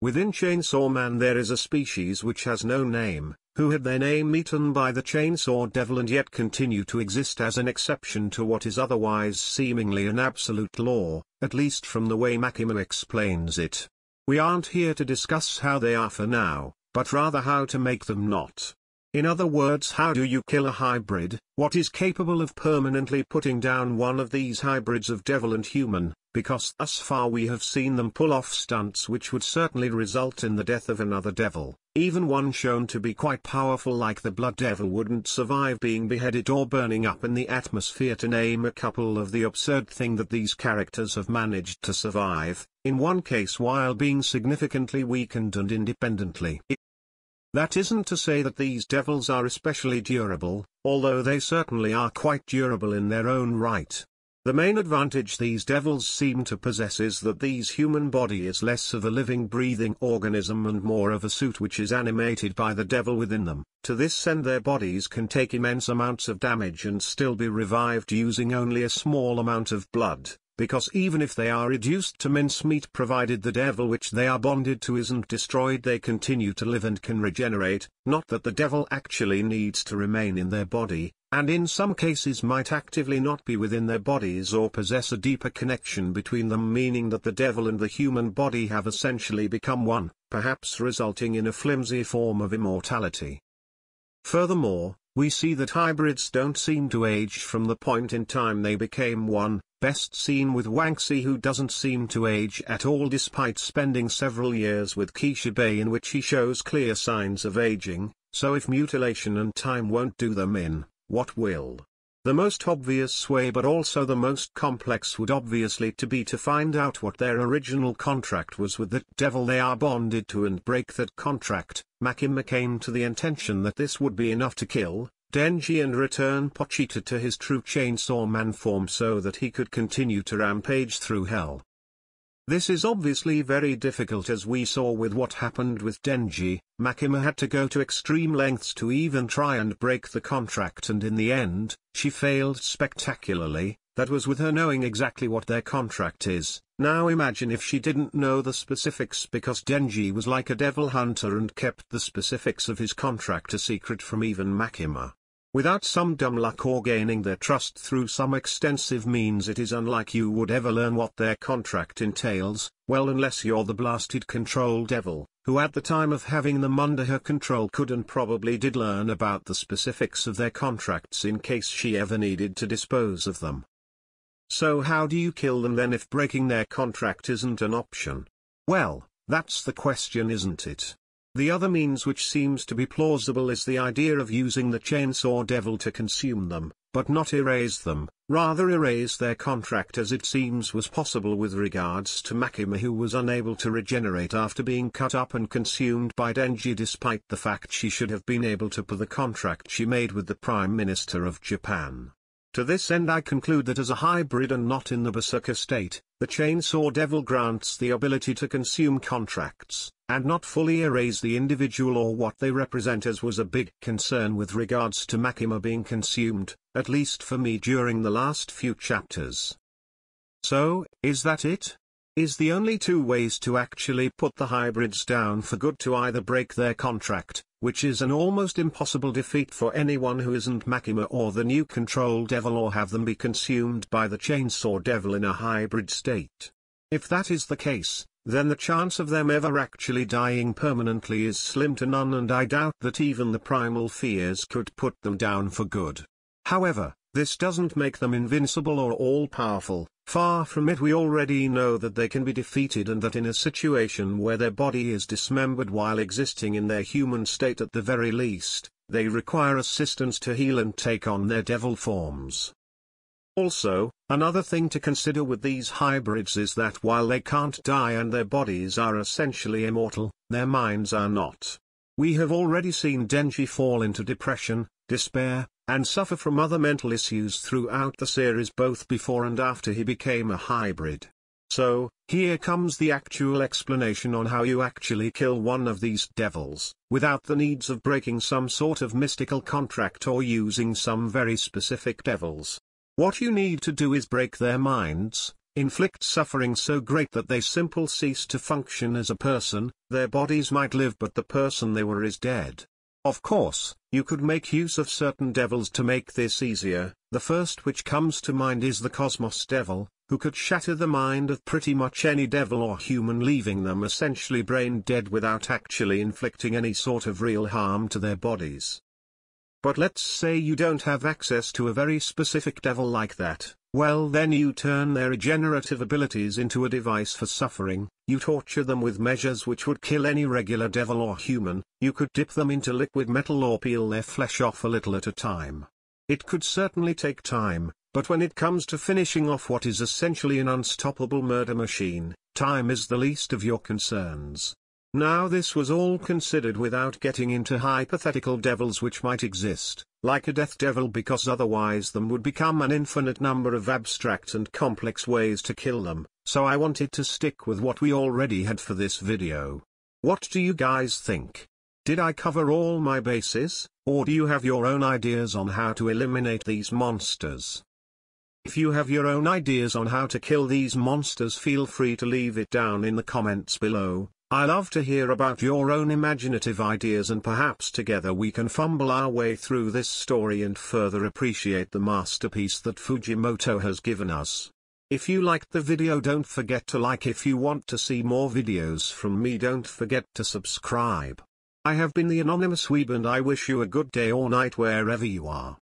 Within Chainsaw Man there is a species which has no name, who had their name eaten by the Chainsaw Devil and yet continue to exist as an exception to what is otherwise seemingly an absolute law, at least from the way Makima explains it. We aren't here to discuss how they are for now, but rather how to make them not. In other words, how do you kill a hybrid? What is capable of permanently putting down one of these hybrids of devil and human, because thus far we have seen them pull off stunts which would certainly result in the death of another devil. Even one shown to be quite powerful like the Blood Devil wouldn't survive being beheaded or burning up in the atmosphere, to name a couple of the absurd things that these characters have managed to survive, in one case while being significantly weakened and independently. That isn't to say that these devils are especially durable, although they certainly are quite durable in their own right. The main advantage these devils seem to possess is that these human body is less of a living breathing organism and more of a suit which is animated by the devil within them. To this end their bodies can take immense amounts of damage and still be revived using only a small amount of blood, because even if they are reduced to mincemeat, provided the devil which they are bonded to isn't destroyed, they continue to live and can regenerate. Not that the devil actually needs to remain in their body, and in some cases might actively not be within their bodies or possess a deeper connection between them, meaning that the devil and the human body have essentially become one, perhaps resulting in a flimsy form of immortality. Furthermore, we see that hybrids don't seem to age from the point in time they became one, best seen with Wanxie, who doesn't seem to age at all despite spending several years with Kishibe, in which he shows clear signs of aging. So if mutilation and time won't do them in, what will? The most obvious way, but also the most complex, would obviously be to find out what their original contract was with that devil they are bonded to and break that contract. Makima came to the intention that this would be enough to kill Denji and return Pochita to his true Chainsaw Man form so that he could continue to rampage through hell. This is obviously very difficult, as we saw with what happened with Denji. Makima had to go to extreme lengths to even try and break the contract, and in the end, she failed spectacularly. That was with her knowing exactly what their contract is. Now imagine if she didn't know the specifics, because Denji was like a devil hunter and kept the specifics of his contract a secret from even Makima. Without some dumb luck or gaining their trust through some extensive means, it is unlikely you would ever learn what their contract entails, well, unless you're the blasted control devil, who at the time of having them under her control could and probably did learn about the specifics of their contracts in case she ever needed to dispose of them. So how do you kill them then if breaking their contract isn't an option? Well, that's the question, isn't it? The other means which seems to be plausible is the idea of using the Chainsaw Devil to consume them, but not erase them, rather erase their contract, as it seems was possible with regards to Makima, who was unable to regenerate after being cut up and consumed by Denji, despite the fact she should have been able to per the contract she made with the Prime Minister of Japan. To this end I conclude that as a hybrid and not in the Berserker state, the Chainsaw Devil grants the ability to consume contracts, and not fully erase the individual or what they represent, as was a big concern with regards to Makima being consumed, at least for me during the last few chapters. So, is that it? Is the only two ways to actually put the hybrids down for good to either break their contract, which is an almost impossible defeat for anyone who isn't Makima or the new Control Devil, or have them be consumed by the Chainsaw Devil in a hybrid state? If that is the case, then the chance of them ever actually dying permanently is slim to none, and I doubt that even the primal fears could put them down for good. However, this doesn't make them invincible or all-powerful. Far from it. We already know that they can be defeated, and that in a situation where their body is dismembered while existing in their human state, at the very least, they require assistance to heal and take on their devil forms. Also, another thing to consider with these hybrids is that while they can't die and their bodies are essentially immortal, their minds are not. We have already seen Denji fall into depression, despair, and suffer from other mental issues throughout the series, both before and after he became a hybrid. So, here comes the actual explanation on how you actually kill one of these devils, without the needs of breaking some sort of mystical contract or using some very specific devils. What you need to do is break their minds, inflict suffering so great that they simply cease to function as a person. Their bodies might live but the person they were is dead. Of course, you could make use of certain devils to make this easier. The first which comes to mind is the Cosmos Devil, who could shatter the mind of pretty much any devil or human, leaving them essentially brain dead without actually inflicting any sort of real harm to their bodies. But let's say you don't have access to a very specific devil like that. Well, then you turn their regenerative abilities into a device for suffering. You torture them with measures which would kill any regular devil or human. You could dip them into liquid metal or peel their flesh off a little at a time. It could certainly take time, but when it comes to finishing off what is essentially an unstoppable murder machine, time is the least of your concerns. Now, this was all considered without getting into hypothetical devils which might exist, like a death devil, because otherwise them would become an infinite number of abstract and complex ways to kill them, so I wanted to stick with what we already had for this video. What do you guys think? Did I cover all my bases, or do you have your own ideas on how to eliminate these monsters? If you have your own ideas on how to kill these monsters, feel free to leave it down in the comments below. I love to hear about your own imaginative ideas, and perhaps together we can fumble our way through this story and further appreciate the masterpiece that Fujimoto has given us. If you liked the video, don't forget to like. If you want to see more videos from me, don't forget to subscribe. I have been the Anonymous Weeb, and I wish you a good day or night wherever you are.